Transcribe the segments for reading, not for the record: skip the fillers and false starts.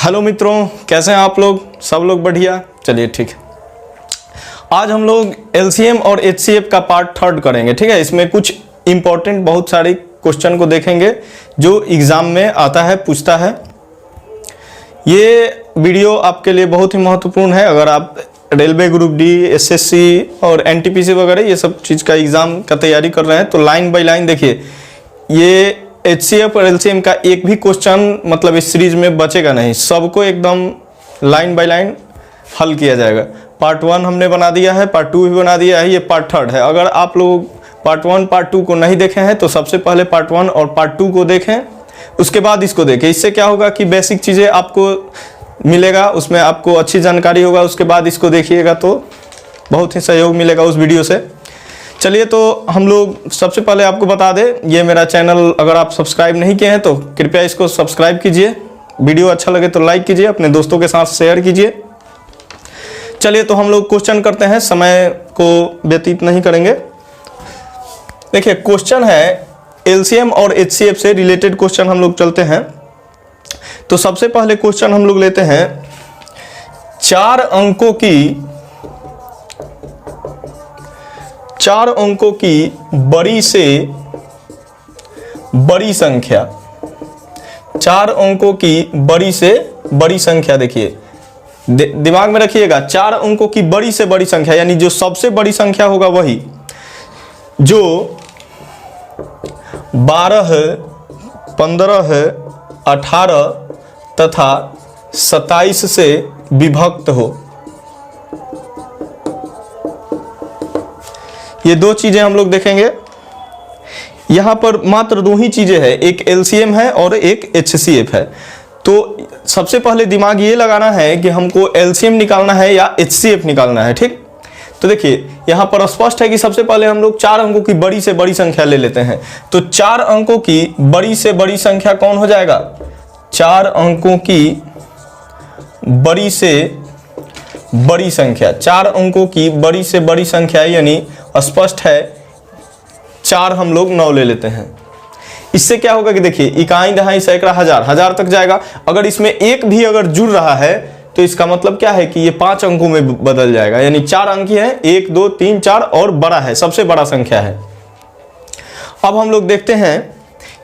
Hello मित्रों, कैसे हैं आप लोग? सब लोग बढ़िया? चलिए ठीक है। आज हम लोग एलसीएम और एचसीएफ का पार्ट थर्ड करेंगे। ठीक है, इसमें कुछ इंपॉर्टेंट बहुत सारे क्वेश्चन को देखेंगे जो एग्जाम में आता है, पूछता है। ये वीडियो आपके लिए बहुत ही महत्वपूर्ण है। अगर आप रेलवे ग्रुप डी, एसएससी और एनटीपीसी वगैरह ये सब चीज़ का एग्ज़ाम का तैयारी कर रहे हैं तो लाइन बाय लाइन देखिए। ये एचसीएफ और एलसीएम का एक भी क्वेश्चन मतलब इस सीरीज में बचेगा नहीं, सबको एकदम लाइन बाय लाइन हल किया जाएगा। पार्ट 1 हमने बना दिया है, पार्ट 2 भी बना दिया है, ये पार्ट थर्ड है। अगर आप लोग पार्ट 1 पार्ट 2 को नहीं देखे हैं तो सबसे पहले पार्ट 1 और पार्ट 2 को देखें, उसके बाद इसको देखें। इससे क्या होगा कि बेसिक चीज़ें आपको मिलेगा, उसमें आपको अच्छी जानकारी होगा। उसके बाद इसको देखिएगा तो बहुत ही सहयोग मिलेगा उस वीडियो से। चलिए, तो हम लोग सबसे पहले आपको बता दें, ये मेरा चैनल अगर आप सब्सक्राइब नहीं किए हैं तो कृपया इसको सब्सक्राइब कीजिए। वीडियो अच्छा लगे तो लाइक कीजिए, अपने दोस्तों के साथ शेयर कीजिए। चलिए, तो हम लोग क्वेश्चन करते हैं, समय को व्यतीत नहीं करेंगे। देखिए, क्वेश्चन है एलसीएम और एचसीएफ से रिलेटेड क्वेश्चन हम लोग चलते हैं। तो सबसे पहले क्वेश्चन हम लोग लेते हैं 4 अंकों की बड़ी से बड़ी संख्या। 4 अंकों की बड़ी से बड़ी संख्या, देखिए दिमाग में रखिएगा। 4 अंकों की बड़ी से बड़ी संख्या यानी जो सबसे बड़ी संख्या होगा वही जो 12, 15, 18 तथा 27 से विभक्त हो। ये दो चीजें हम लोग देखेंगे। यहां पर मात्र 2 ही चीजें हैं, एक एलसीएम है और एक एचसीएफ है। तो सबसे पहले दिमाग ये लगाना है कि हमको एलसीएम निकालना है या एचसीएफ निकालना है। ठीक, तो देखिए यहां पर स्पष्ट है कि सबसे पहले हम लोग 4 अंकों की बड़ी से बड़ी संख्या ले लेते हैं। तो 4 अंकों की बड़ी से बड़ी संख्या कौन हो जाएगा? 4 अंकों की बड़ी से बड़ी संख्या, 4 अंकों की बड़ी से बड़ी संख्या यानी स्पष्ट है 4 हम लोग 9 ले लेते हैं। इससे क्या होगा कि देखिए इकाई, दहाई, सैकड़ा, हजार तक जाएगा। अगर इसमें एक भी अगर जुड़ रहा है तो इसका मतलब क्या है कि ये 5 अंकों में बदल जाएगा, यानी 4 अंक है, 1, 2, 3, 4 और बड़ा है, सबसे बड़ा संख्या है। अब हम लोग देखते हैं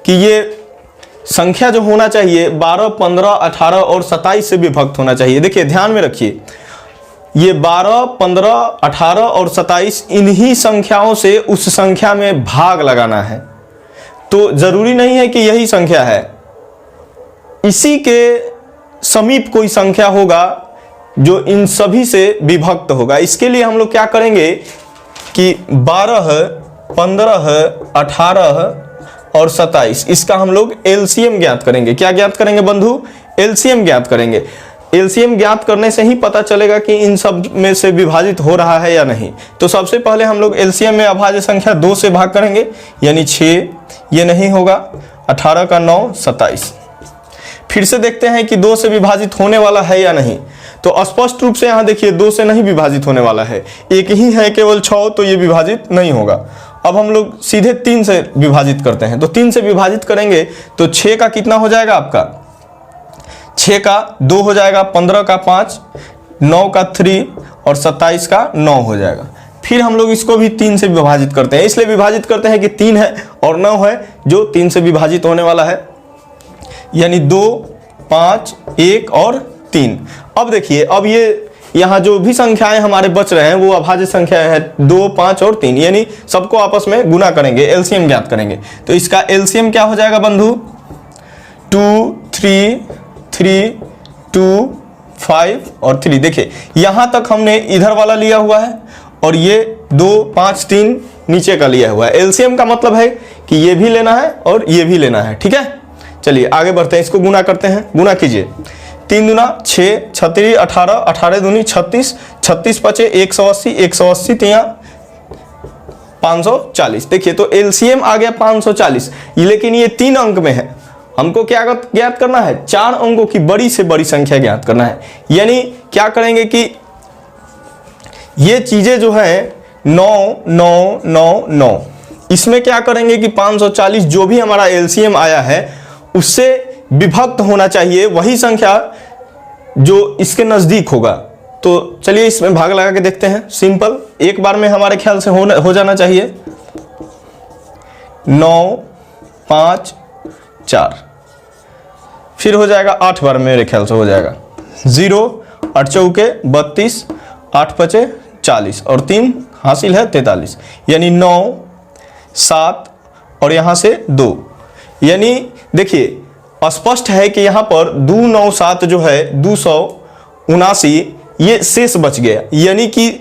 कि ये संख्या जो होना चाहिए 12, 15, 18 और 27 से विभक्त होना चाहिए। देखिए ध्यान में रखिए, ये 12, 15, 18 और 27 इन्हीं संख्याओं से उस संख्या में भाग लगाना है। तो जरूरी नहीं है कि यही संख्या है, इसी के समीप कोई संख्या होगा जो इन सभी से विभक्त होगा। इसके लिए हम लोग क्या करेंगे कि 12, 15, 18 और 27 इसका हम लोग एलसीएम ज्ञात करेंगे। क्या ज्ञात करेंगे बंधु? एलसीएम ज्ञात करेंगे। एलसीएम ज्ञात करने से ही पता चलेगा कि इन सब में से विभाजित हो रहा है या नहीं। तो सबसे पहले हम लोग एलसीएम में अभाज्य संख्या 2 से भाग करेंगे, यानी 6, ये नहीं होगा। 18 का 9, 27। फिर से देखते हैं कि 2 से विभाजित होने वाला है या नहीं। तो स्पष्ट रूप से यहाँ देखिए 2 से नहीं विभाजित होने वाला है, एक ही है केवल 6, तो ये विभाजित नहीं होगा। अब हम लोग सीधे 3 से विभाजित करते हैं। तो 3 से विभाजित करेंगे तो 6 का कितना हो जाएगा आपका? 6 का 2 हो जाएगा, 15 का 5, 9 का 3 और 27 का 9 हो जाएगा। फिर हम लोग इसको भी 3 से विभाजित करते हैं, इसलिए विभाजित करते हैं कि 3 है और 9 है जो 3 से विभाजित होने वाला है, यानी 2, 5, 1 और 3। अब देखिए, अब ये यहाँ जो भी संख्याएं हमारे बच रहे हैं वो अभाज्य संख्या है 2, 5 और 3, यानी सबको आपस में गुना करेंगे, एलसीएम ज्ञात करेंगे। तो इसका एलसीएम क्या हो जाएगा बंधु? 2, 3, 3, 2, 5 और 3। देखिए यहां तक हमने इधर वाला लिया हुआ है और ये 2, 5, 3 नीचे का लिया हुआ है। एलसीएम का मतलब है कि ये भी लेना है और ये भी लेना है। ठीक है, चलिए आगे बढ़ते हैं, इसको गुना करते हैं। गुना कीजिए, 3 दूना 6, 36, 18, 18 दूनी 36, 36 पचे 180, 180 तिया 540। देखिए तो एलसीएम आ गया 540, लेकिन ये 3 अंक में है। हमको क्या ज्ञात करना है? 4 अंकों की बड़ी से बड़ी संख्या ज्ञात करना है। यानी क्या करेंगे कि ये चीजें जो है 9, 9, 9, 9, इसमें क्या करेंगे कि 540 जो भी हमारा एलसीएम आया है उससे विभक्त होना चाहिए वही संख्या जो इसके नज़दीक होगा। तो चलिए इसमें भाग लगा के देखते हैं। सिंपल, एक बार में हमारे ख्याल से हो जाना चाहिए। 9, 5, 4, फिर हो जाएगा 8 बार में मेरे ख्याल से हो जाएगा। 0, 8 चौके 32, 8 पचे 40 और 3 हासिल है 43, यानी 9, 7 और यहाँ से 2। यानी देखिए स्पष्ट है कि यहाँ पर 297 जो है 279 ये शेष बच गया, यानी कि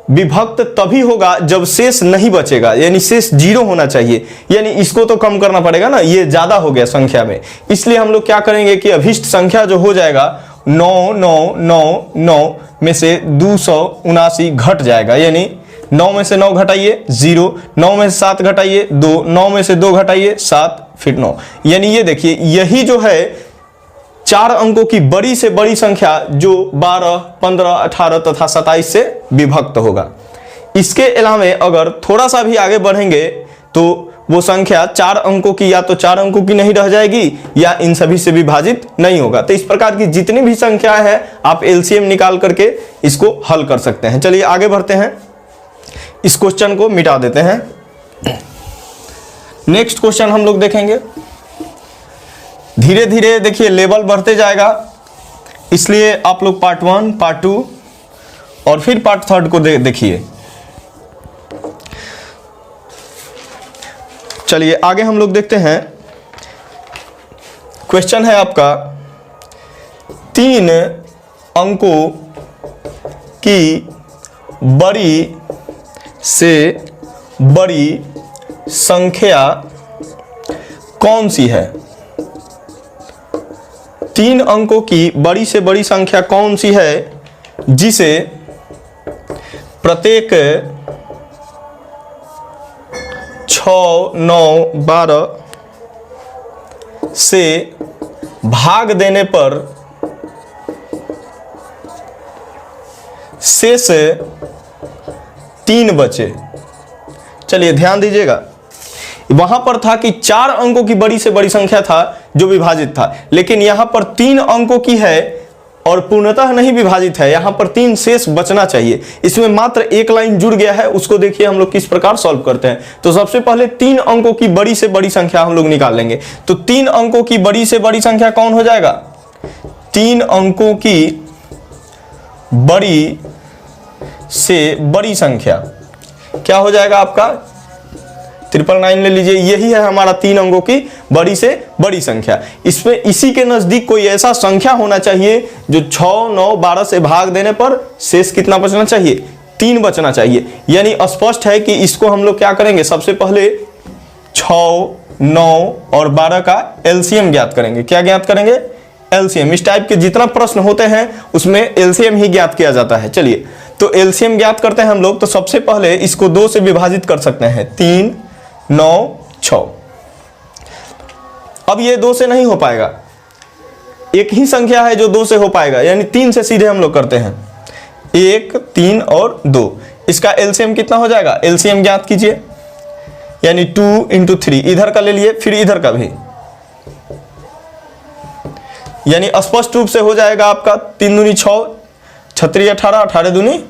विभक्त तभी होगा जब शेष नहीं बचेगा, यानी शेष 0 होना चाहिए। यानी इसको तो कम करना पड़ेगा ना, ये ज़्यादा हो गया संख्या में। इसलिए हम लोग क्या करेंगे कि अभिष्ट संख्या जो हो जाएगा 9,9,9,9 में से 279 घट जाएगा, यानी 9 में से 9 घटाइए 0, 9 में से 7 घटाइए 2, 9 में से 2 घटाइए 7, फिर 9। यानी ये देखिए यही जो है 4 अंकों की बड़ी से बड़ी संख्या जो 12, 15, 18 तथा 27 से विभक्त होगा। इसके अलावा अगर थोड़ा सा भी आगे बढ़ेंगे तो वो संख्या 4 अंकों की या तो 4 अंकों की नहीं रह जाएगी या इन सभी से विभाजित नहीं होगा। तो इस प्रकार की जितनी भी संख्या है आप एलसीएम निकाल करके इसको हल कर सकते हैं। चलिए आगे बढ़ते हैं, इस क्वेश्चन को मिटा देते हैं। नेक्स्ट क्वेश्चन हम लोग देखेंगे। धीरे धीरे देखिए लेवल बढ़ते जाएगा, इसलिए आप लोग पार्ट 1, पार्ट 2 और फिर पार्ट 3 को देखिए। चलिए आगे हम लोग देखते हैं। क्वेश्चन है आपका 3 अंकों की बड़ी से बड़ी संख्या कौन सी है? 3 अंकों की बड़ी से बड़ी संख्या कौन सी है जिसे प्रत्येक 6, 9, 12 से भाग देने पर शेष 3 बचे। चलिए ध्यान दीजिएगा, वहां पर था कि 4 अंकों की बड़ी से बड़ी संख्या था जो विभाजित था, लेकिन यहां पर 3 अंकों की है और पूर्णतः नहीं विभाजित है। यहां पर 3 शेष बचना चाहिए। इसमें मात्र एक लाइन जुड़ गया है, उसको देखिए हम लोग किस प्रकार सॉल्व करते हैं। तो सबसे पहले 3 अंकों की बड़ी से बड़ी संख्या हम लोग निकाल लेंगे। तो 3 अंकों की बड़ी से बड़ी संख्या कौन हो जाएगा? 3 अंकों की बड़ी से बड़ी संख्या क्या हो जाएगा आपका? 999 ले लीजिए। यही है हमारा 3 अंकों की बड़ी से बड़ी संख्या। इसमें इसी के नजदीक कोई ऐसा संख्या होना चाहिए जो 6, 9, 12 से भाग देने पर शेष कितना बचना चाहिए? 3 बचना चाहिए। यानी स्पष्ट है कि इसको हम लोग क्या करेंगे, सबसे पहले 6, 9 और 12 का एलसीएम ज्ञात करेंगे। क्या ज्ञात करेंगे? एलसीएम। इस टाइप के जितना प्रश्न होते हैं उसमें एलसीएम ही ज्ञात किया जाता है। चलिए तो एलसीएम ज्ञात करते हैं हम लोग। तो सबसे पहले इसको 2 से विभाजित कर सकते हैं। 3, 9, 6। अब ये 2 से नहीं हो पाएगा, एक ही संख्या है जो 2 से हो पाएगा, यानी 3 से सीधे हम लोग करते हैं। 1, 3 और 2। इसका एलसीएम कितना हो जाएगा? एलसीएम ज्ञात कीजिए, यानी 2 × 3। इधर का ले लिए, फिर इधर का भी, यानी स्पष्ट रूप से हो जाएगा आपका 3 दूनी 6, 6 3 18, 18 दूनी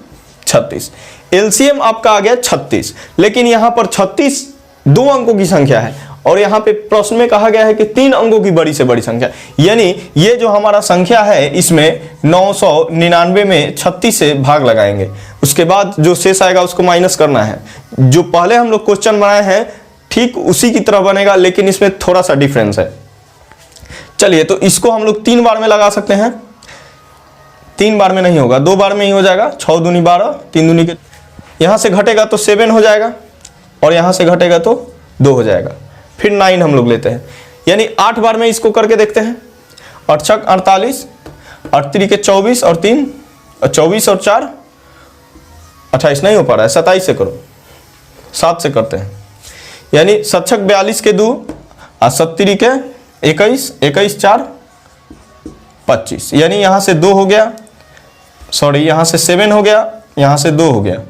36। एलसीएम आपका आ गया 36। लेकिन यहां पर 36 2 अंकों की संख्या है और यहां पे प्रश्न में कहा गया है कि 3 अंकों की बड़ी से बड़ी संख्या, यानी ये जो हमारा संख्या है इसमें 999 में 36 से भाग लगाएंगे। उसके बाद जो शेष आएगा उसको माइनस करना है। जो पहले हम लोग क्वेश्चन बनाए हैं ठीक उसी की तरह बनेगा, लेकिन इसमें थोड़ा सा डिफरेंस है। चलिए तो इसको हम लोग 3 बार में लगा सकते हैं। 3 बार में नहीं होगा, 2 बार में ही हो जाएगा। 6 दूनी 12, 3 दूनी के, यहां से घटेगा तो 7 हो जाएगा और यहां से घटेगा तो 2 हो जाएगा। फिर 9 हम लोग लेते हैं, यानी 8 बार में इसको करके देखते हैं। 8 6 48, 8 3 के 24 और 3 24 और 4 28 नहीं हो पा रहा है। 27 से करो, 7 से करते हैं, यानी 7 6 42 के 2 और 7 3 के 21, 21 4 25, यानी यहां से 2 हो गया, सॉरी यहां से 7 हो गया, यहां से 2 हो गया,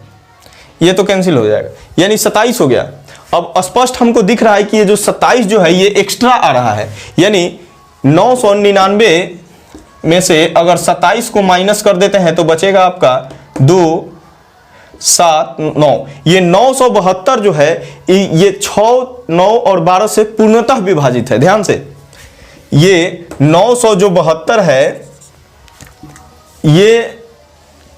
ये तो कैंसिल हो जाएगा, यानी 27 हो गया। अब स्पष्ट हमको दिख रहा है कि ये जो 27 जो है ये एक्स्ट्रा आ रहा है, यानी 999 में से अगर 27 को माइनस कर देते हैं तो बचेगा आपका 2, 7, 9। ये 972 जो है ये 6, 9 और 12 से पूर्णतः विभाजित है। ध्यान से, ये 972 है, ये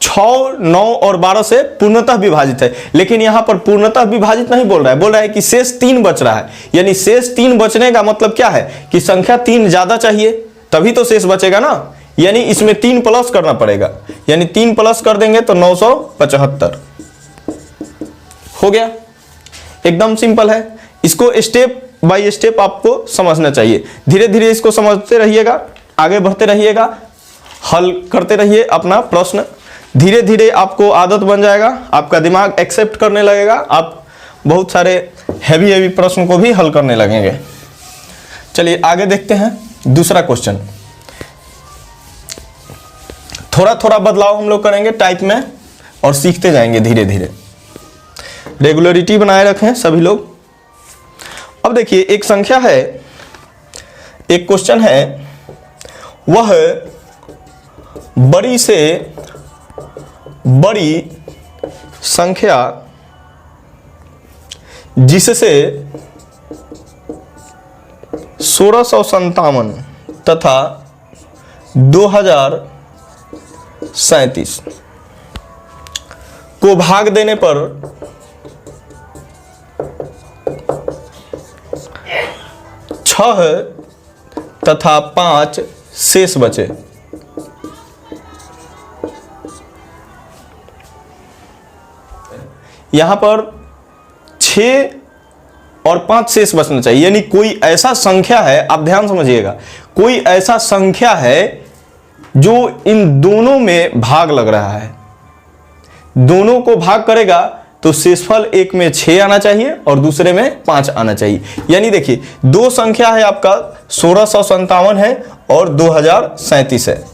6, 9 और 12 से पूर्णतः विभाजित है। लेकिन यहां पर पूर्णतः विभाजित नहीं बोल रहा है, बोल रहा है कि शेष 3 बच रहा है। यानी शेष 3 बचने का मतलब क्या है कि संख्या 3 ज्यादा चाहिए, तभी तो शेष बचेगा ना। यानी इसमें 3 प्लस करना पड़ेगा, यानी 3 प्लस कर देंगे तो 975 हो गया। एकदम सिंपल है। इसको स्टेप बाय स्टेप आपको समझना चाहिए। धीरे धीरे इसको समझते रहिएगा, आगे बढ़ते रहिएगा, हल करते रहिए अपना प्रश्न। धीरे धीरे आपको आदत बन जाएगा, आपका दिमाग एक्सेप्ट करने लगेगा, आप बहुत सारे हैवी प्रश्न को भी हल करने लगेंगे। चलिए आगे देखते हैं दूसरा क्वेश्चन। थोड़ा थोड़ा बदलाव हम लोग करेंगे टाइप में और सीखते जाएंगे धीरे धीरे। रेगुलरिटी बनाए रखें सभी लोग। अब देखिए एक संख्या है, एक क्वेश्चन है, वह बड़ी से बड़ी संख्या जिससे 1657 तथा 2037 को भाग देने पर 6 तथा 5 शेष बचे। यहां पर 6 और 5 शेष बचना चाहिए। यानी कोई ऐसा संख्या है, आप ध्यान समझिएगा, कोई ऐसा संख्या है जो इन दोनों में भाग लग रहा है, दोनों को भाग करेगा तो शेषफल एक में 6 आना चाहिए और दूसरे में 5 आना चाहिए। यानी देखिए दो संख्या है आपका, 1657 है और 2037 है।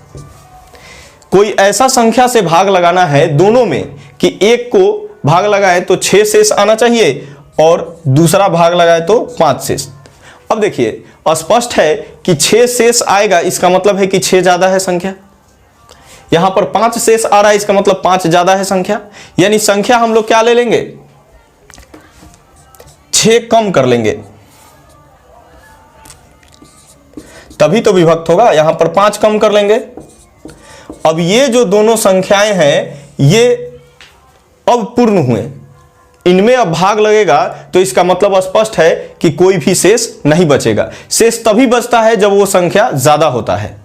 कोई ऐसा संख्या से भाग लगाना है दोनों में कि एक को भाग लगाए तो 6 शेष आना चाहिए और दूसरा भाग लगाए तो 5 शेष। अब देखिए स्पष्ट है कि 6 शेष आएगा, इसका मतलब है कि 6 ज्यादा है संख्या। यहां पर 5 शेष आ रहा है, इसका मतलब 5 ज्यादा है संख्या। यानी संख्या हम लोग क्या ले लेंगे, 6 कम कर लेंगे, तभी तो विभक्त होगा। यहां पर 5 कम कर लेंगे। अब ये जो दोनों संख्याएं हैं ये अब पूर्ण हुए, इनमें अब भाग लगेगा तो इसका मतलब स्पष्ट है कि कोई भी शेष नहीं बचेगा। शेष तभी बचता है जब वो संख्या ज्यादा होता है।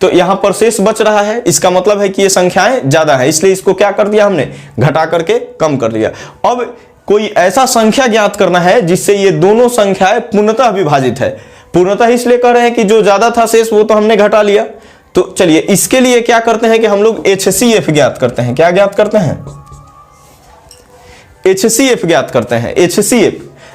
तो यहां पर शेष बच रहा है, इसका मतलब है कि ये संख्याएं ज्यादा है, इसलिए इसको क्या कर दिया हमने, घटा करके कम कर दिया। अब कोई ऐसा संख्या ज्ञात करना है जिससे ये दोनों संख्याएं पूर्णतः विभाजित है। पूर्णतः इसलिए कह रहे हैं कि जो ज्यादा था शेष वो तो हमने घटा लिया। तो चलिए इसके लिए क्या करते हैं कि हम लोग HCF ज्ञात करते हैं। क्या ज्ञात करते हैं, HCF ज्ञात करते हैं। HCF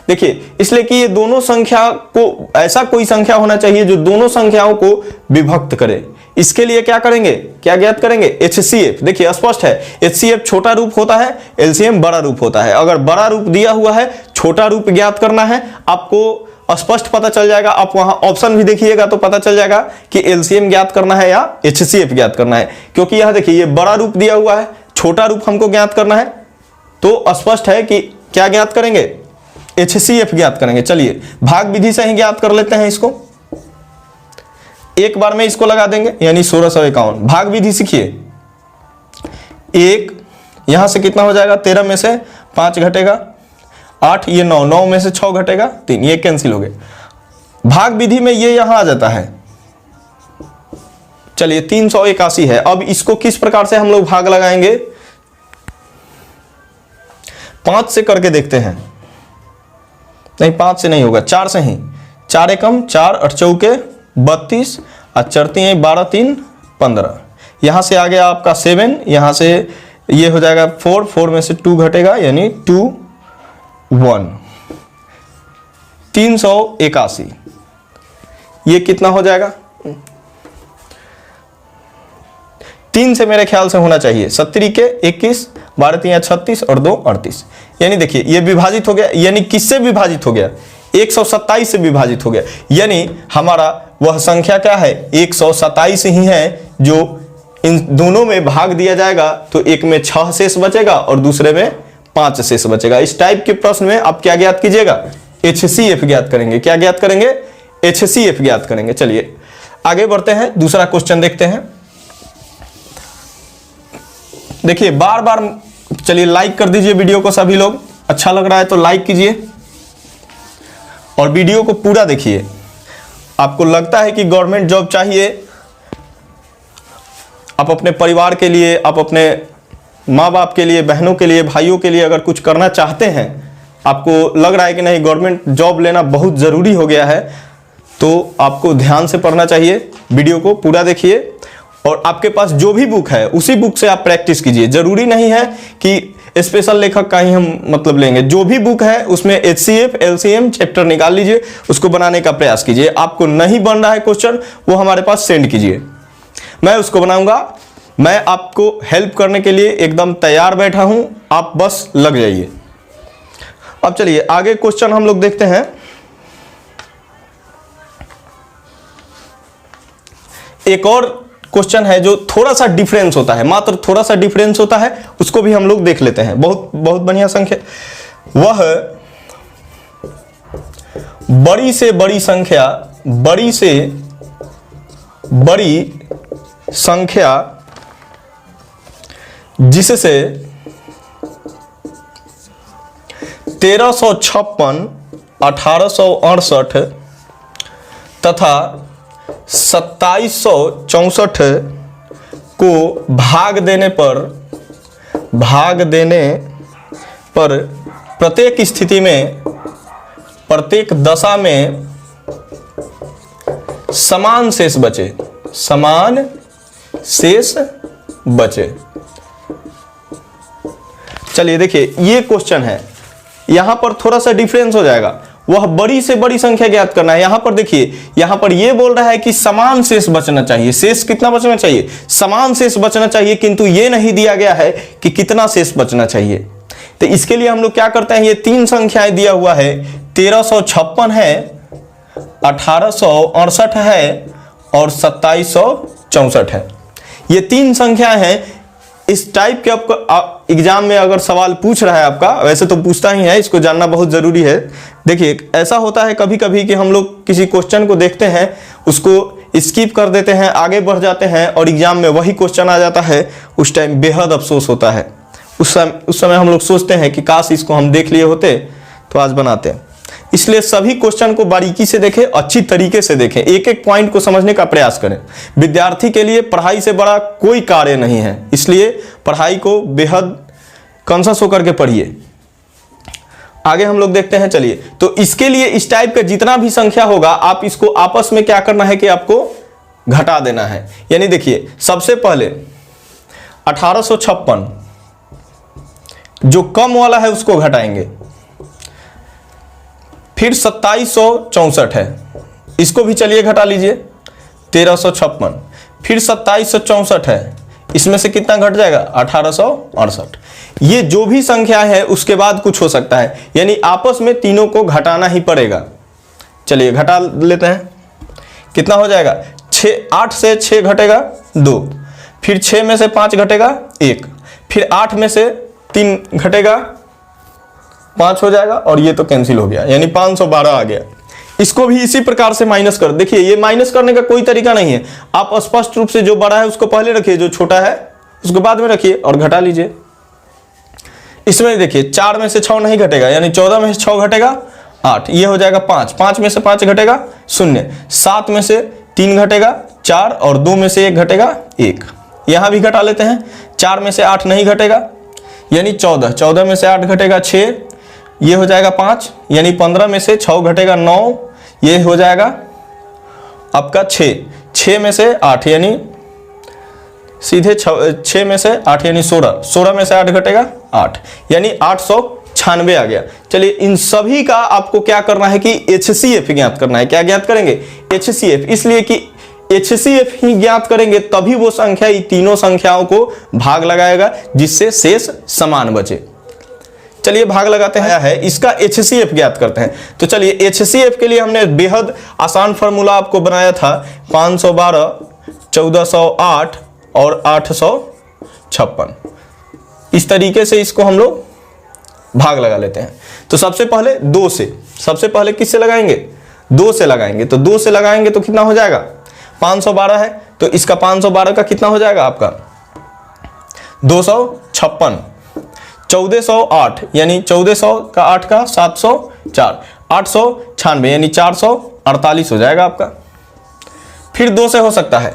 देखिए, इसलिए कि ये दोनों संख्या को, ऐसा कोई संख्या होना चाहिए जो दोनों संख्याओं को विभक्त करे। इसके लिए क्या करेंगे, क्या ज्ञात करेंगे, HCF। देखिए स्पष्ट है, HCF छोटा रूप होता है, LCM बड़ा रूप होता है। अगर बड़ा रूप दिया हुआ है, छोटा रूप ज्ञात करना है, आपको स्पष्ट पता चल जाएगा। आप वहां ऑप्शन भी देखिएगा तो पता चल जाएगा कि LCM ज्ञात करना है या HCF ज्ञात करना है। क्योंकि यहां देखिए ये बड़ा रूप दिया हुआ है, छोटा रूप हमको ज्ञात करना है, तो स्पष्ट है कि क्या ज्ञात करेंगे, HCF ज्ञात करेंगे। चलिए भाग विधि से ही ज्ञात कर लेते हैं इसको, एक बार में इसको लगा देंगे, यानी 1651। भाग विधि सीखिए। 1 यहां से कितना हो जाएगा, 13 में से 5 घटेगा 8, ये 9, 9 में से 6 घटेगा 3, ये कैंसिल हो गए। भाग विधि में ये यहां आ जाता है। चलिए 381 है। अब इसको किस प्रकार से हम लोग भाग लगाएंगे, 5 से करके देखते हैं। नहीं 5 से नहीं होगा, 4 से ही। 4 एकम 4, 8 चौके 32, 4 3 12 3 15। यहां से आ गया आपका 7, यहां से ये हो जाएगा 4, 4 में से 2 घटेगा यानी 2 1। 381 ये कितना हो जाएगा, 3 से मेरे ख्याल से होना चाहिए। 70 के 21, 12 3 36 और 2 38। यानी देखिए ये विभाजित हो गया। यानी किससे विभाजित हो गया, 127 से विभाजित हो गया, यानी हमारा वह संख्या क्या है 127 ही है जो इन दोनों में भाग दिया जाएगा तो एक में 6 शेष बचेगा और दूसरे में 5 शेष बचेगा। इस टाइप के प्रश्न में आप क्या ज्ञात कीजिएगा, HCF ज्ञात करेंगे। क्या ज्ञात करेंगे, HCF ज्ञात करेंगे। चलिए आगे बढ़ते हैं, दूसरा क्वेश्चन देखते हैं। देखिए बार बार, चलिए लाइक कर दीजिए वीडियो को, सभी लोग अच्छा लग रहा है तो लाइक कीजिए और वीडियो को पूरा देखिए। आपको लगता है कि गवर्नमेंट जॉब चाहिए, आप अपने परिवार के लिए, आप अपने माँ बाप के लिए, बहनों के लिए, भाइयों के लिए अगर कुछ करना चाहते हैं, आपको लग रहा है कि नहीं गवर्नमेंट जॉब लेना बहुत ज़रूरी हो गया है, तो आपको ध्यान से पढ़ना चाहिए, वीडियो को पूरा देखिए और आपके पास जो भी बुक है उसी बुक से आप प्रैक्टिस कीजिए। ज़रूरी नहीं है कि स्पेशल लेखक का ही हम मतलब लेंगे, जो भी बुक है उसमें HCF LCM चैप्टर निकाल लीजिए, उसको बनाने का प्रयास कीजिए। आपको नहीं बन रहा है क्वेश्चन, वो हमारे पास सेंड कीजिए, मैं उसको बनाऊंगा। मैं आपको हेल्प करने के लिए एकदम तैयार बैठा हूं, आप बस लग जाइए। अब चलिए आगे क्वेश्चन हम लोग देखते हैं। एक और क्वेश्चन है जो थोड़ा सा डिफरेंस होता है, मात्र थोड़ा सा डिफरेंस होता है, उसको भी हम लोग देख लेते हैं। बहुत बहुत बढ़िया संख्या, वह बड़ी से बड़ी संख्या, बड़ी से बड़ी संख्या जिससे 1356, 1868 तथा 2764 को भाग देने पर प्रत्येक स्थिति में, प्रत्येक दशा में समान शेष बचे, समान शेष बचे। चलिए देखिए ये क्वेश्चन है, यहां पर थोड़ा सा डिफरेंस हो जाएगा। वह बड़ी से बड़ी संख्या ज्ञात करना है। यहां पर देखिए, यहां पर यह बोल रहा है कि समान शेष बचना चाहिए। शेष कितना बचना चाहिए, समान शेष बचना चाहिए, किंतु यह नहीं दिया गया है कि कितना शेष बचना चाहिए। तो इसके लिए हम लोग क्या करते हैं, ये तीन संख्याएं दिया हुआ है, 1356 है, 1868 है और 2764 है। ये तीन संख्याएं हैं। इस टाइप के आपको एग्जाम में अगर सवाल पूछ रहा है आपका, वैसे तो पूछता ही है, इसको जानना बहुत जरूरी है। देखिए ऐसा होता है कभी कभी कि हम लोग किसी क्वेश्चन को देखते हैं, उसको स्किप कर देते हैं, आगे बढ़ जाते हैं और एग्जाम में वही क्वेश्चन आ जाता है। उस टाइम बेहद अफसोस होता है। उस समय हम लोग सोचते हैं कि काश इसको हम देख लिए होते तो आज बनाते हैं। इसलिए सभी क्वेश्चन को बारीकी से देखें, अच्छी तरीके से देखें, एक एक पॉइंट को समझने का प्रयास करें। विद्यार्थी के लिए पढ़ाई से बड़ा कोई कार्य नहीं है, इसलिए पढ़ाई को बेहद कॉन्शियस होकर के पढ़िए। आगे हम लोग देखते हैं। चलिए, तो इसके लिए इस टाइप का जितना भी संख्या होगा, आप इसको आपस में क्या करना है कि आपको घटा देना है। यानी देखिए, सबसे पहले 1856 जो कम वाला है उसको घटाएंगे, फिर 2764 है, इसको भी चलिए घटा लीजिए, 1356, फिर 2764 है, इसमें से कितना घट जाएगा, 1868। ये जो भी संख्या है उसके बाद कुछ हो सकता है, यानी आपस में तीनों को घटाना ही पड़ेगा। चलिए घटा लेते हैं, कितना हो जाएगा, 8 से 6 घटेगा 2, फिर 6 में से 5 घटेगा 1, फिर 8 में से 3 घटेगा 5 हो जाएगा और ये तो कैंसिल हो गया, यानी 512 आ गया। इसको भी इसी प्रकार से माइनस कर, देखिए ये माइनस करने का कोई तरीका नहीं है। आप स्पष्ट रूप से जो बड़ा है उसको पहले रखिए, जो छोटा है उसको बाद में रखिए और घटा लीजिए। इसमें देखिए 4 में से 6 नहीं घटेगा, यानी 14 में से 6 घटेगा 8, ये हो जाएगा 5, 5 में से 5 घटेगा 0, 7 में से 3 घटेगा 4 और 2 में से 1 घटेगा 1। यहां भी घटा लेते हैं, 4 में से 8 नहीं घटेगा, यानी 14, 14 में से 8 घटेगा 6, ये हो जाएगा 5, यानी 15 में से 6 घटेगा 9, ये हो जाएगा आपका 6, 6 में से 8 यानी सीधे 6 में से 8 यानी 16, 16 में से 8 घटेगा 8, यानी 896 आ गया। चलिए इन सभी का आपको क्या करना है कि HCF ज्ञात करना है। क्या ज्ञात करेंगे, HCF, इसलिए कि HCF ही ज्ञात करेंगे तभी वो संख्या तीनों संख्याओं को भाग लगाएगा जिससे शेष समान बचे। चलिए भाग लगाते हैं। है इसका HCF ज्ञात करते हैं। तो चलिए HCF के लिए हमने बेहद आसान फार्मूला आपको बनाया था, 512, 1408 और 856। इस तरीके से इसको हम लोग भाग लगा लेते हैं। तो सबसे पहले 2 से, सबसे पहले किससे लगाएंगे? 2 से लगाएंगे। तो 2 से लगाएंगे तो कितना हो जाएगा? 512 है तो इसका 512 का कितना हो जाएगा आपका? 256। 1408 यानी 1400 का 8 का 704, 896 यानी 448 हो जाएगा आपका। फिर 2 से हो सकता है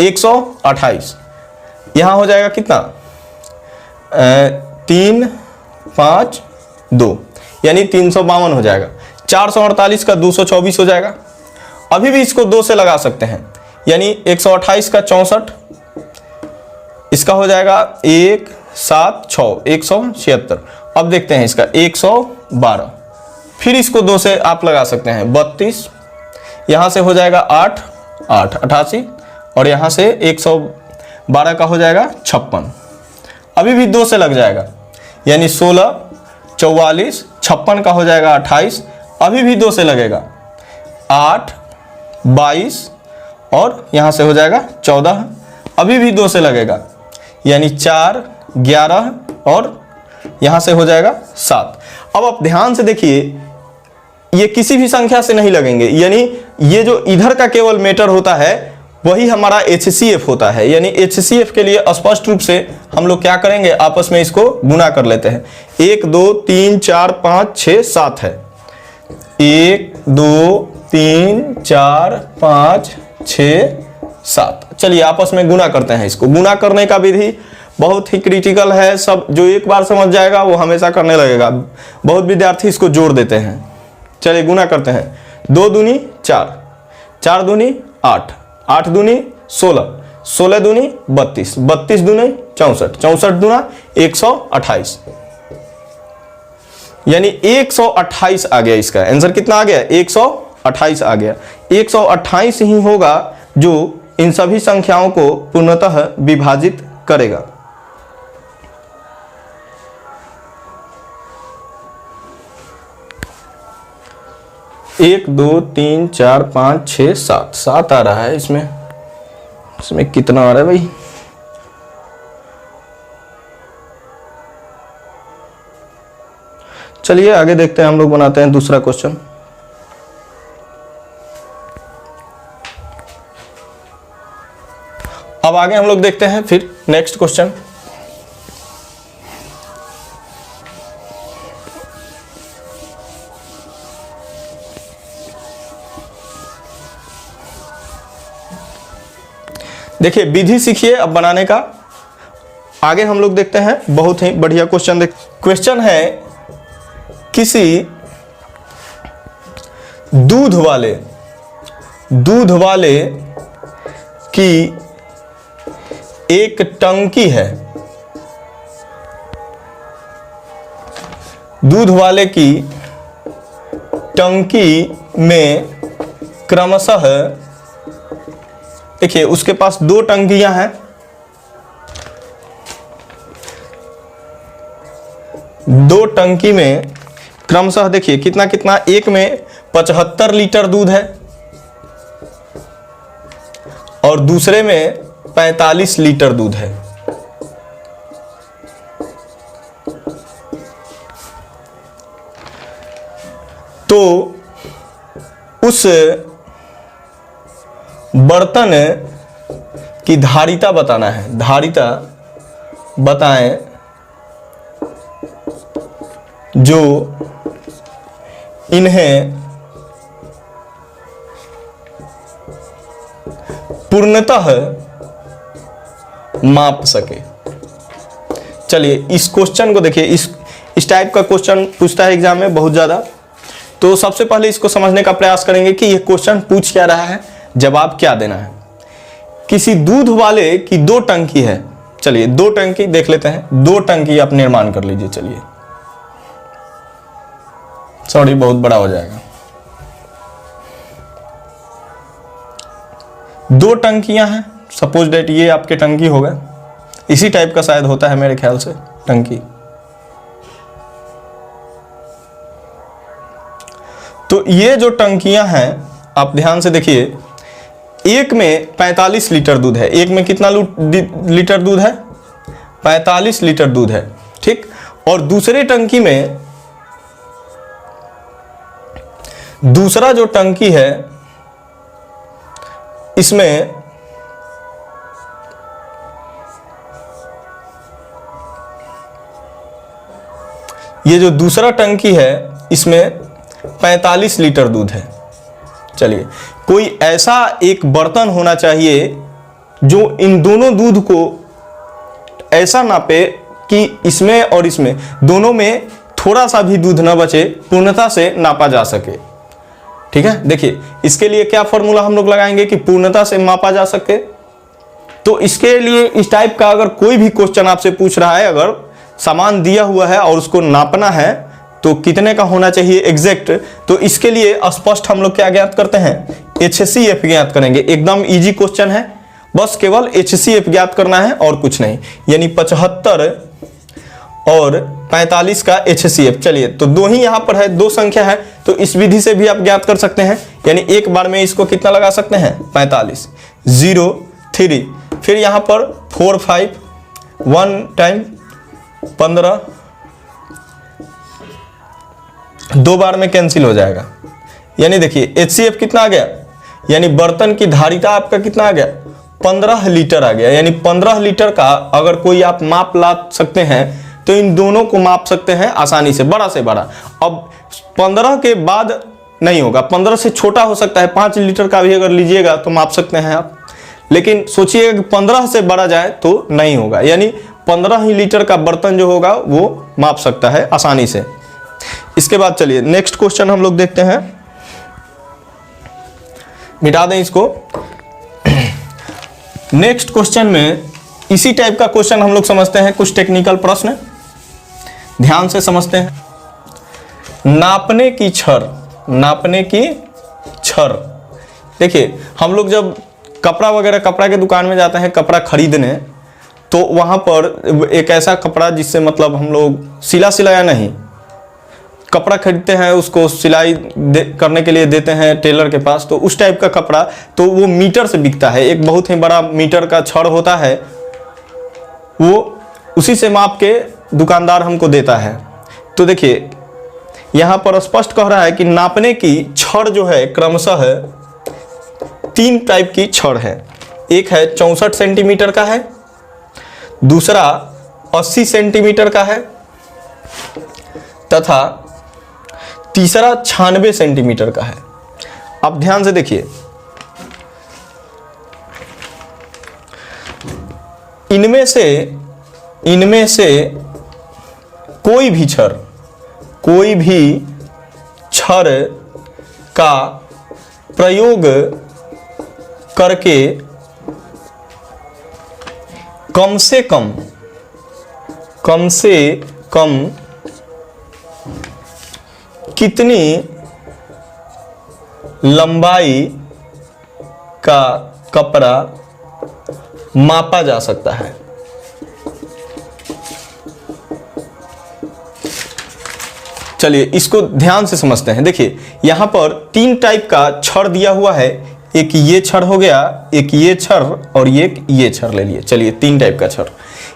128, यहां हो जाएगा कितना? 3, 5, 2 यानी 352 हो जाएगा। 448 का 224 हो जाएगा। अभी भी इसको 2 से लगा सकते हैं, यानी 128 का 64, इसका हो जाएगा 1, 7, 6, 176। अब देखते हैं इसका 112। फिर इसको 2 से आप लगा सकते हैं 32, यहाँ से हो जाएगा 8, 8, 88 और यहाँ से 112 का हो जाएगा 56। अभी भी 2 से लग जाएगा, यानी 16, 44, 56 का हो जाएगा 28। अभी भी 2 से लगेगा 8, 22 और यहाँ से हो जाएगा 14। अभी भी 2 से लगेगा, यानी 4, 11 और यहाँ से हो जाएगा 7। अब आप ध्यान से देखिए, ये किसी भी संख्या से नहीं लगेंगे, यानी ये जो इधर का केवल मैटर होता है वही हमारा HCF होता है। यानी HCF के लिए स्पष्ट रूप से हम लोग क्या करेंगे, आपस में इसको गुना कर लेते हैं। 1, 2, 3, 4, 5, 6, 7 है। 1, 2, 3, 4, 5, 6, 7। चलिए आपस में गुना करते हैं। इसको गुना करने का विधि बहुत ही क्रिटिकल है। सब जो एक बार समझ जाएगा वो हमेशा करने लगेगा। बहुत विद्यार्थी इसको जोड़ देते हैं। चलिए गुना करते हैं। 2 दूनी 4, 4 दूनी 8, 8 दूनी 16, 16 दूनी 32, 32 दूनी 64, 64 दूना 128, यानी 128 आ गया। इसका आंसर कितना आ गया? 128 आ गया। 128 ही होगा जो इन सभी संख्याओं को पूर्णतः विभाजित करेगा। एक, 2, 3, 4, 5, 6, 7, 7 आ रहा है इसमें। इसमें कितना आ रहा है भाई? चलिए आगे देखते हैं। हम लोग बनाते हैं दूसरा क्वेश्चन। अब आगे हम लोग देखते हैं फिर नेक्स्ट क्वेश्चन। देखिए विधि सीखिए अब बनाने का। आगे हम लोग देखते हैं बहुत ही बढ़िया क्वेश्चन। क्वेश्चन है किसी दूध वाले की एक टंकी है। दूध वाले की टंकी में क्रमशः, देखिए उसके पास 2 टंकियां हैं। 2 टंकी में क्रमशः देखिए कितना कितना, एक में 75 लीटर दूध है और दूसरे में 45 लीटर दूध है। तो उस बर्तन की धारिता बताना है। धारिता बताएं जो इन्हें पूर्णतः माप सके। चलिए इस क्वेश्चन को देखिए। इस टाइप का क्वेश्चन पूछता है एग्जाम में बहुत ज्यादा। तो सबसे पहले इसको समझने का प्रयास करेंगे कि यह क्वेश्चन पूछ क्या रहा है, जवाब क्या देना है। किसी दूध वाले की 2 टंकी है। चलिए 2 टंकी देख लेते हैं। 2 टंकी आप निर्माण कर लीजिए। चलिए सॉरी बहुत बड़ा हो जाएगा। 2 टंकियां हैं। सपोज डेट ये आपके टंकी होगा। इसी टाइप का शायद होता है मेरे ख्याल से टंकी। तो ये जो टंकियां हैं आप ध्यान से देखिए, एक में 45 लीटर दूध है, एक में कितना लीटर दूध है, 45 लीटर दूध है, ठीक। और दूसरे टंकी में, दूसरा जो टंकी है इसमें ये जो दूसरा टंकी है इसमें 45 लीटर दूध है। चलिए, कोई ऐसा एक बर्तन होना चाहिए जो इन दोनों दूध को ऐसा नापे कि इसमें और इसमें दोनों में थोड़ा सा भी दूध न बचे, पूर्णता से नापा जा सके। ठीक है, देखिए इसके लिए क्या फॉर्मूला हम लोग लगाएंगे कि पूर्णता से मापा जा सके। तो इसके लिए इस टाइप का अगर कोई भी क्वेश्चन आपसे पूछ रहा है, अगर सामान दिया हुआ है और उसको नापना है तो कितने का होना चाहिए एग्जैक्ट, तो इसके लिए स्पष्ट हम लोग क्या ज्ञात करते हैं, HCF ज्ञात करेंगे। एकदम इजी क्वेश्चन है, बस केवल HCF ज्ञात करना है और कुछ नहीं, यानी 75 और 45 का HCF। चलिए, तो दो ही यहां पर है, दो संख्या है, तो इस विधि से भी आप ज्ञात कर सकते हैं, यानी एक बार में इसको कितना लगा सकते हैं 45, 0 3, फिर यहां पर 4 5, 1 टाइम 15, दो बार में कैंसिल हो जाएगा। यानी देखिए HCF कितना आ गया, यानी बर्तन की धारिता आपका कितना आ गया, 15 लीटर आ गया। यानी 15 लीटर का अगर कोई आप माप ला सकते हैं तो इन दोनों को माप सकते हैं आसानी से, बड़ा से बड़ा। अब 15 के बाद नहीं होगा, 15 से छोटा हो सकता है, 5 लीटर का भी अगर लीजिएगा तो माप सकते हैं आप, लेकिन सोचिएगा कि 15 से बड़ा जाए तो नहीं होगा। यानी 15 ही लीटर का बर्तन जो होगा वो माप सकता है आसानी से। इसके बाद चलिए नेक्स्ट क्वेश्चन हम लोग देखते हैं, मिटा दें इसको। नेक्स्ट क्वेश्चन में इसी टाइप का क्वेश्चन हम लोग समझते हैं, कुछ टेक्निकल प्रश्न ध्यान से समझते हैं। नापने की छड़, नापने की छड़। देखिए हम लोग जब कपड़ा वगैरह, कपड़ा के दुकान में जाते हैं कपड़ा खरीदने, तो वहां पर एक ऐसा कपड़ा जिससे मतलब हम लोग सिलाया नहीं, कपड़ा खरीदते हैं, उसको सिलाई करने के लिए देते हैं टेलर के पास, तो उस टाइप का कपड़ा तो वो मीटर से बिकता है। एक बहुत ही बड़ा मीटर का छड़ होता है, वो उसी से माप के दुकानदार हमको देता है। तो देखिए यहाँ पर स्पष्ट कह रहा है कि नापने की छड़ जो है क्रमशः 3 टाइप की छड़ है। एक है 64 सेंटीमीटर का है, दूसरा 80 सेंटीमीटर का है, तथा तीसरा 96 सेंटीमीटर का है। आप ध्यान से देखिए, इनमें से कोई भी छड़ का प्रयोग करके कम से कम कितनी लंबाई का कपड़ा मापा जा सकता है। चलिए इसको ध्यान से समझते हैं। देखिए यहां पर 3 टाइप का छड़ दिया हुआ है, एक ये छड़ हो गया, एक ये छड़ और ये छड़ ले लिए। चलिए 3 टाइप का छड़,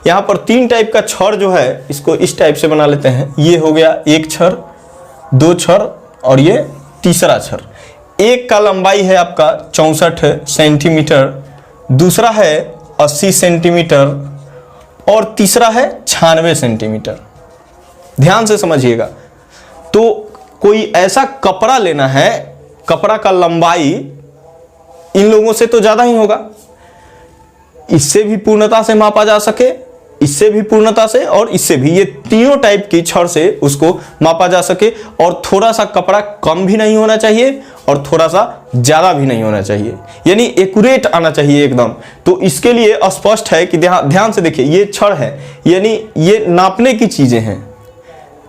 यहां पर 3 टाइप का छड़ जो है इसको इस टाइप से बना लेते हैं। ये हो गया एक छड़, 2 छड़ और ये तीसरा छड़। एक का लंबाई है आपका 64 सेंटीमीटर, दूसरा है 80 सेंटीमीटर और तीसरा है 96 सेंटीमीटर। ध्यान से समझिएगा। तो कोई ऐसा कपड़ा लेना है, कपड़ा का लंबाई इन लोगों से तो ज्यादा ही होगा, इससे भी पूर्णता से मापा जा सके, इससे भी पूर्णता से और इससे भी, ये तीनों टाइप की छड़ से उसको मापा जा सके। और थोड़ा सा कपड़ा कम भी नहीं होना चाहिए और थोड़ा सा ज्यादा भी नहीं होना चाहिए, यानी एक्यूरेट आना चाहिए एकदम। तो इसके लिए स्पष्ट है कि ध्यान से देखिए, ये छड़ है यानी ये नापने की चीजें हैं।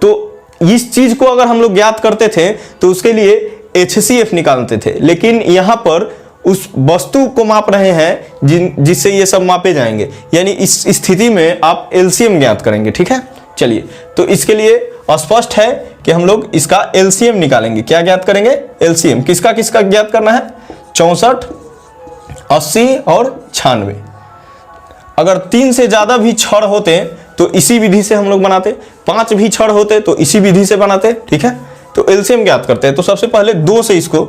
तो इस चीज को अगर हम लोग ज्ञात करते थे तो उसके लिए HCF निकालते थे, लेकिन यहां पर उस वस्तु को माप रहे हैं जिससे ये सब मापे जाएंगे, यानी इस स्थिति में आप LCM ज्ञात करेंगे। ठीक है, चलिए तो इसके लिए स्पष्ट है कि हम लोग इसका एलसीएम निकालेंगे। क्या ज्ञात करेंगे? एलसीएम। किसका किसका ज्ञात करना है? 64, 80 और 96। अगर 3 से ज़्यादा भी छड़ होते तो इसी विधि से हम लोग बनाते, 5 भी छड़ होते तो इसी विधि से बनाते। ठीक है, तो एलसीएम ज्ञात करते हैं। तो सबसे पहले 2 से इसको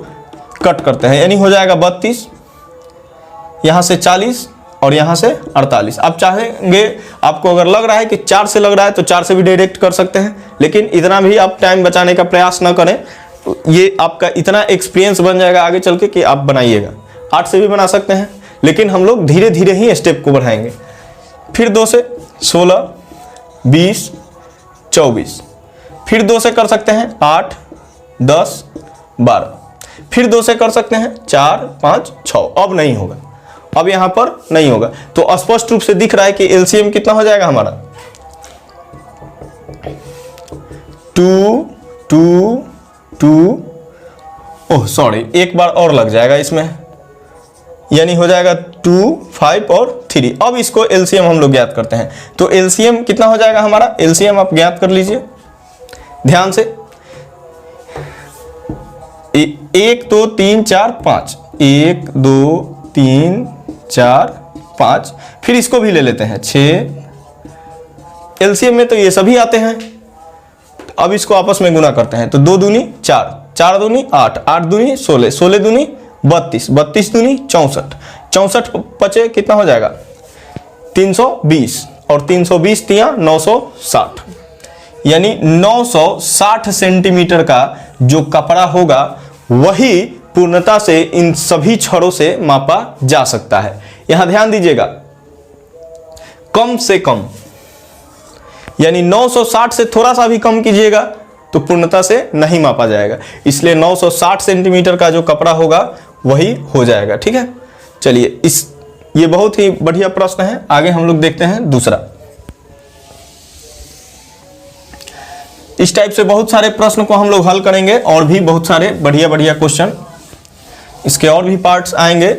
कट करते हैं, यानी हो जाएगा 32, यहाँ से 40 और यहाँ से 48। आप चाहेंगे, आपको अगर लग रहा है कि 4 से लग रहा है तो 4 से भी डायरेक्ट कर सकते हैं, लेकिन इतना भी आप टाइम बचाने का प्रयास ना करें। ये आपका इतना एक्सपीरियंस बन जाएगा आगे चल के कि आप बनाइएगा। 8 से भी बना सकते हैं, लेकिन हम लोग धीरे धीरे ही स्टेप को बढ़ाएंगे। फिर 2 से 16, 20, 24। फिर 2 से कर सकते हैं 8, 10, 12। फिर 2 से कर सकते हैं 4, 5, 6। अब नहीं होगा, अब यहां पर नहीं होगा। तो स्पष्ट रूप से दिख रहा है कि एलसीएम कितना हो जाएगा हमारा? 2, 2, 2, ओह सॉरी, एक बार और लग जाएगा इसमें, यानी हो जाएगा 2, 5 और 3। अब इसको एलसीएम हम लोग ज्ञात करते हैं। तो एलसीएम कितना हो जाएगा हमारा? एलसीएम आप ज्ञात कर लीजिए ध्यान से। 1, 2, 3, 4, 5। 1, 2, 3, 4, 5। फिर इसको भी ले लेते हैं 6। एलसीएम में तो ये सभी आते हैं। अब इसको आपस में गुना करते हैं तो 2 दूनी 4, 4 दूनी 8, 8 दूनी 16, 16 दूनी 32, 32 दूनी 64, 64 पचे कितना हो जाएगा? 320 और 320 तिया 960, यानी 960 सेंटीमीटर का जो कपड़ा होगा वही पूर्णता से इन सभी छड़ों से मापा जा सकता है। यहां ध्यान दीजिएगा, कम से कम, यानी 960 से थोड़ा सा भी कम कीजिएगा तो पूर्णता से नहीं मापा जाएगा। इसलिए 960 सेंटीमीटर का जो कपड़ा होगा वही हो जाएगा। ठीक है, चलिए ये बहुत ही बढ़िया प्रश्न है। आगे हम लोग देखते हैं दूसरा। इस टाइप से बहुत सारे प्रश्न को हम लोग हल करेंगे और भी बहुत सारे बढ़िया बढ़िया क्वेश्चन, इसके और भी पार्ट्स आएंगे।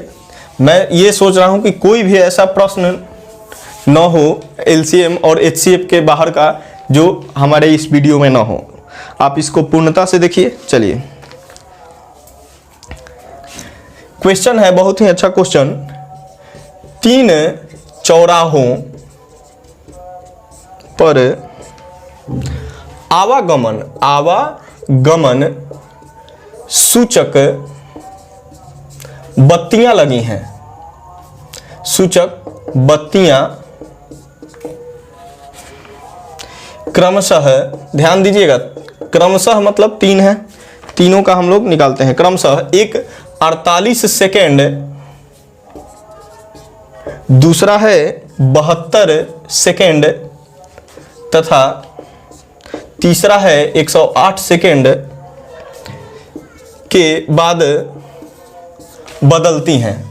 मैं ये सोच रहा हूं कि कोई भी ऐसा प्रश्न न हो एलसीएम और एचसीएफ के बाहर का जो हमारे इस वीडियो में न हो। आप इसको पूर्णता से देखिए। चलिए, क्वेश्चन है बहुत ही अच्छा क्वेश्चन। 3 चौराहों पर आवागमन सूचक बत्तियां लगी हैं। सूचक बत्तियां क्रमशः, ध्यान दीजिएगा, क्रमशः मतलब 3 है, तीनों का हम लोग निकालते हैं। क्रमशः एक 48 सेकेंड, दूसरा है 72 सेकेंड तथा तीसरा है 108 सेकेंड के बाद बदलती हैं।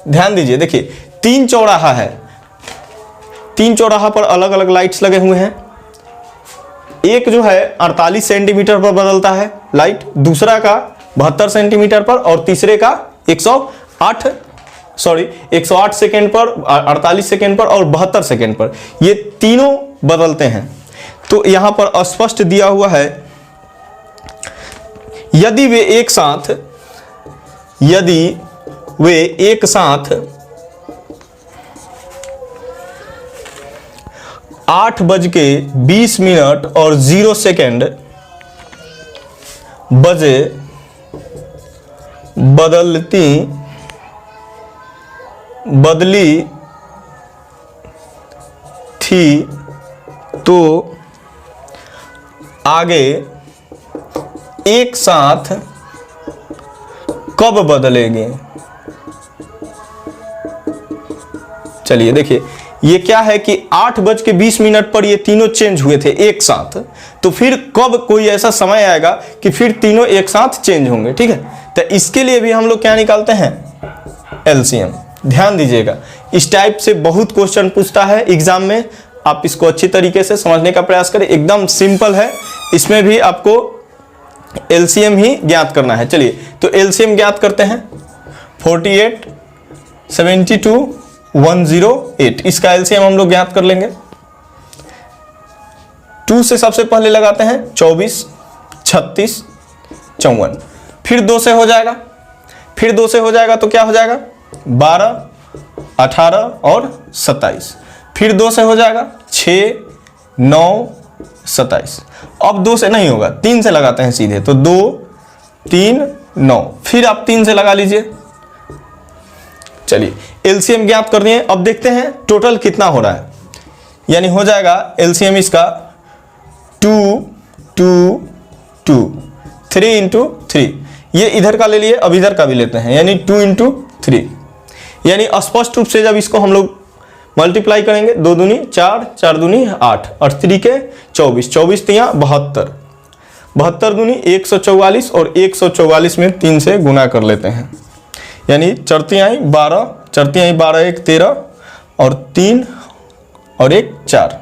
ध्यान दीजिए, देखिए 3 चौराहा है, 3 चौराहा पर अलग अलग लाइट्स लगे हुए हैं। एक जो है 48 सेंटीमीटर पर बदलता है लाइट, दूसरा का 72 सेंटीमीटर पर और तीसरे का 108 सेकेंड पर, 48 सेकेंड पर और 72 सेकेंड पर। ये तीनों बदलते हैं। तो यहां पर स्पष्ट दिया हुआ है, यदि वे एक साथ 8:20 और 0 सेकेंड बजे बदली थी तो आगे एक साथ कब बदलेंगे? चलिए देखिए, ये क्या है कि 8:20 पर ये तीनों चेंज हुए थे एक साथ, तो फिर कब कोई ऐसा समय आएगा कि फिर तीनों एक साथ चेंज होंगे। ठीक है, तो इसके लिए भी हम लोग क्या निकालते हैं? एलसीएम। ध्यान दीजिएगा, इस टाइप से बहुत क्वेश्चन पूछता है एग्जाम में। आप इसको अच्छी तरीके से समझने का प्रयास करें, एकदम सिंपल है। इसमें भी आपको एलसीएम ही ज्ञात करना है। चलिए, तो एलसीएम ज्ञात करते हैं। 48, 72, 108, इसका एलसीएम हम लोग ज्ञात कर लेंगे। 2 से सबसे पहले लगाते हैं 24, 36, 54, फिर 2 से हो जाएगा, फिर 2 से हो जाएगा तो क्या हो जाएगा 12, 18 और 27, फिर 2 से हो जाएगा 6, 9, 27। अब 2 से नहीं होगा, 3 से लगाते हैं सीधे, तो 2, 3, 9, फिर आप 3 से लगा लीजिए। चलिए एलसीएम ज्ञात कर दिए। अब देखते हैं टोटल कितना हो रहा है, यानी हो जाएगा एलसीएम इसका 2, 2, 2, 3 इंटू 3, ये इधर का ले लिए, अब इधर का भी लेते हैं, यानी 2 इंटू 3, यानी स्पष्ट रूप से जब इसको हम लोग मल्टीप्लाई करेंगे, 2 दूनी 4, 4 दूनी 8 और 3 के 24, 24 तियाँ 72, 72 दूनी 144 और 144 में 3 से गुना कर लेते हैं, यानी चरती आई 12, चरती आई 12, 1 13 और 3 और 1 4,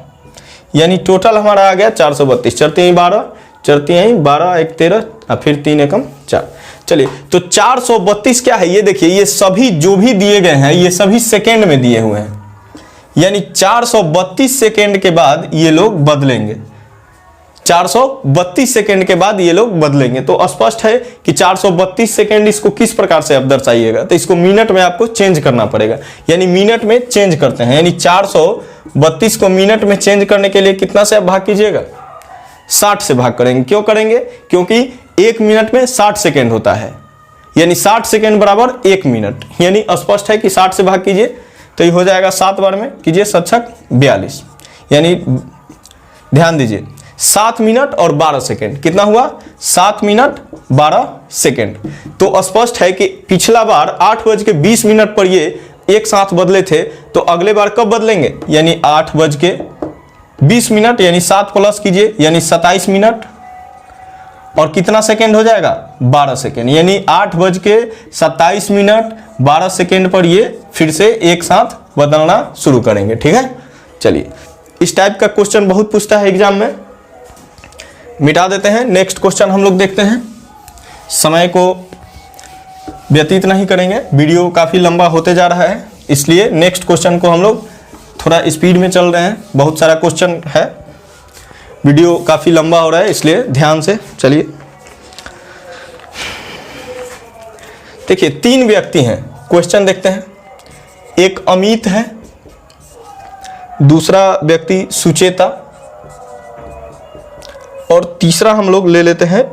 यानी टोटल हमारा आ गया 432। चरती आई 12, चरती आई 12, 1 13 और फिर 3 एकम 4। चलिए तो 432 क्या है, ये देखिए, ये सभी जो भी दिए गए हैं ये सभी सेकेंड में दिए हुए हैं, यानी 432 सेकेंड के बाद ये लोग बदलेंगे, 432 सेकेंड के बाद ये लोग बदलेंगे। तो स्पष्ट है कि 432 सेकेंड इसको किस प्रकार से आप दर्शाइएगा, तो इसको मिनट में आपको चेंज करना पड़ेगा, यानी मिनट में चेंज करते हैं, यानी 432 को मिनट में चेंज करने के लिए कितना से आप भाग कीजिएगा, 60 से भाग करेंगे। क्यों करेंगे, क्योंकि 1 मिनट में 60 सेकेंड होता है, यानी 60 सेकेंड बराबर 1 मिनट, यानी स्पष्ट है कि 60 से भाग कीजिए तो ये हो जाएगा 7 बार में कीजिए 7 छक 42, यानी ध्यान दीजिए 7 मिनट और 12 सेकेंड, कितना हुआ 7 मिनट 12 सेकेंड। तो स्पष्ट है कि पिछला बार 8:20 पर ये एक साथ बदले थे, तो अगले बार कब बदलेंगे, यानी 8:20, यानी 7 प्लस कीजिए, यानी 27 मिनट और कितना सेकेंड हो जाएगा 12 सेकेंड, यानी 8:27 12 सेकेंड पर ये फिर से एक साथ बदलना शुरू करेंगे। ठीक है, चलिए इस टाइप का क्वेश्चन बहुत पूछता है एग्जाम में, मिटा देते हैं। नेक्स्ट क्वेश्चन हम लोग देखते हैं, समय को व्यतीत नहीं करेंगे, वीडियो काफ़ी लंबा होते जा रहा है, इसलिए नेक्स्ट क्वेश्चन को हम लोग थोड़ा स्पीड में चल रहे हैं, बहुत सारा क्वेश्चन है, वीडियो काफ़ी लंबा हो रहा है, इसलिए ध्यान से चलिए। देखिए 3 व्यक्ति हैं, क्वेश्चन देखते हैं। एक अमित है, दूसरा व्यक्ति सुचेता और तीसरा हम लोग ले लेते हैं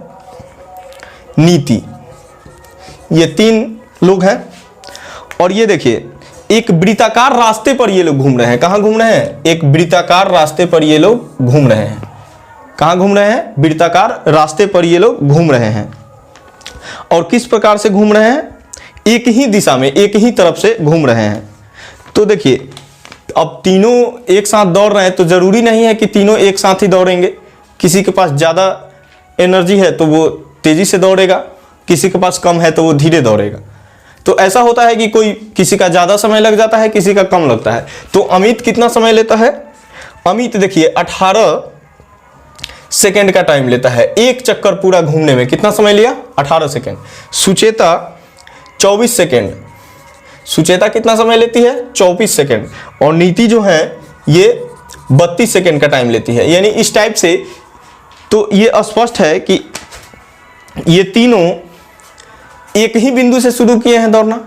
नीति। ये 3 लोग हैं और ये देखिए एक वृत्ताकार रास्ते पर ये लोग घूम रहे हैं। कहाँ घूम रहे हैं, एक वृत्ताकार रास्ते पर ये लोग घूम रहे हैं। कहाँ घूम रहे हैं, वृत्ताकार रास्ते पर ये लोग घूम रहे हैं। और किस प्रकार से घूम रहे हैं, एक ही दिशा में, एक ही तरफ से घूम रहे हैं। तो देखिए अब तीनों एक साथ दौड़ रहे हैं, तो जरूरी नहीं है कि तीनों एक साथ ही दौड़ेंगे। किसी के पास ज़्यादा एनर्जी है तो वो तेज़ी से दौड़ेगा, किसी के पास कम है तो वो धीरे दौड़ेगा। तो ऐसा होता है कि कोई किसी का ज़्यादा समय लग जाता है, किसी का कम लगता है। तो अमित कितना समय लेता है, अमित देखिए 18 सेकेंड का टाइम लेता है, एक चक्कर पूरा घूमने में कितना समय लिया 18 सेकेंड। सुचेता 24 सेकेंड, सुचेता कितना समय लेती है 24 सेकेंड। और नीति जो है ये 32 सेकेंड का टाइम लेती है। यानी इस टाइप से तो ये स्पष्ट है कि ये तीनों एक ही बिंदु से शुरू किए हैं दौड़ना।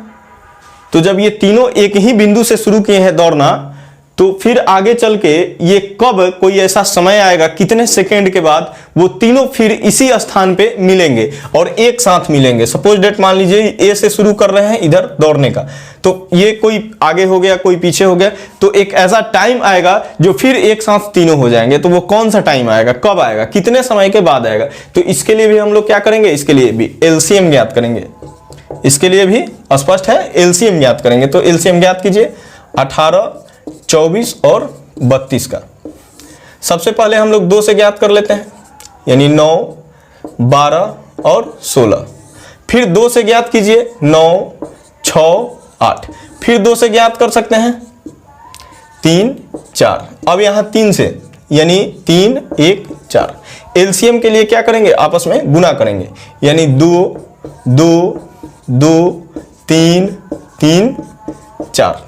तो जब ये तीनों एक ही बिंदु से शुरू किए हैं दौड़ना, तो फिर आगे चल के ये कब कोई ऐसा समय आएगा, कितने सेकेंड के बाद वो तीनों फिर इसी स्थान पे मिलेंगे और एक साथ मिलेंगे। सपोज डेट मान लीजिए ए से शुरू कर रहे हैं इधर दौड़ने का, तो ये कोई आगे हो गया कोई पीछे हो गया, तो एक ऐसा टाइम आएगा जो फिर एक साथ तीनों हो जाएंगे। तो वो कौन सा टाइम आएगा, कब आएगा, कितने समय के बाद आएगा। तो इसके लिए भी हम लोग क्या करेंगे, इसके लिए भी एलसीएम ज्ञात करेंगे। इसके लिए भी स्पष्ट है एलसीएम ज्ञात करेंगे। तो एलसीएम ज्ञात कीजिए 18, 24 और 32 का। सबसे पहले हम लोग 2 से ज्ञात कर लेते हैं, यानी 9, 12 और 16। फिर 2 से ज्ञात कीजिए 9, 6, 8। फिर 2 से ज्ञात कर सकते हैं 3, 4। अब यहां 3 से, यानी 3, 1, 4। एलसीएम के लिए क्या करेंगे, आपस में गुना करेंगे, यानी 2, 2, 2, 3, 3, 4।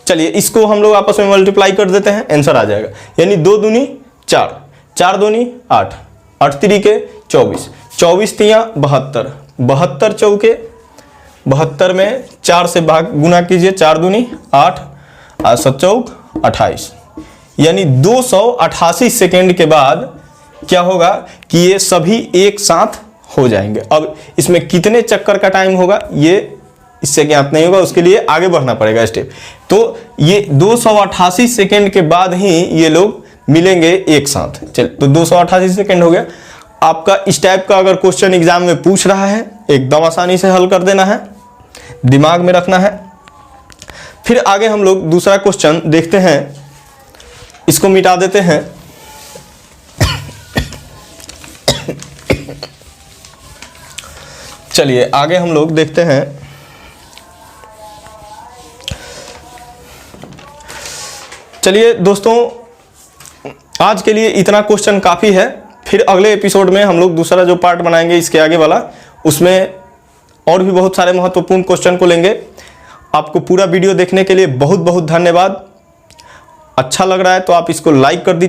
चलिए इसको हम लोग आपस में मल्टीप्लाई कर देते हैं, आंसर आ जाएगा। यानी 2 दूनी 4, 4 दूनी 8, 8 तिरिके 24, 24 तियाँ 72, 72 चौके 72 में 4 से भाग गुना कीजिए, 4 दूनी 8, 7 चौक 28, यानी 288 सेकेंड के बाद क्या होगा कि ये सभी एक साथ हो जाएंगे। अब इसमें कितने चक्कर का टाइम होगा ये इससे ज्ञात नहीं होगा, उसके लिए आगे बढ़ना पड़ेगा स्टेप। तो ये 288 सेकेंड के बाद ही ये लोग मिलेंगे एक साथ। चल तो 288 सेकेंड हो गया आपका। इस टाइप का अगर क्वेश्चन एग्जाम में पूछ रहा है एकदम आसानी से हल कर देना है, दिमाग में रखना है। फिर आगे हम लोग दूसरा क्वेश्चन देखते हैं, इसको मिटा देते हैं। चलिए आगे हम लोग देखते हैं। चलिए दोस्तों, आज के लिए इतना क्वेश्चन काफ़ी है। फिर अगले एपिसोड में हम लोग दूसरा जो पार्ट बनाएंगे इसके आगे वाला, उसमें और भी बहुत सारे महत्वपूर्ण क्वेश्चन को लेंगे। आपको पूरा वीडियो देखने के लिए बहुत बहुत धन्यवाद। अच्छा लग रहा है तो आप इसको लाइक कर दीजिए।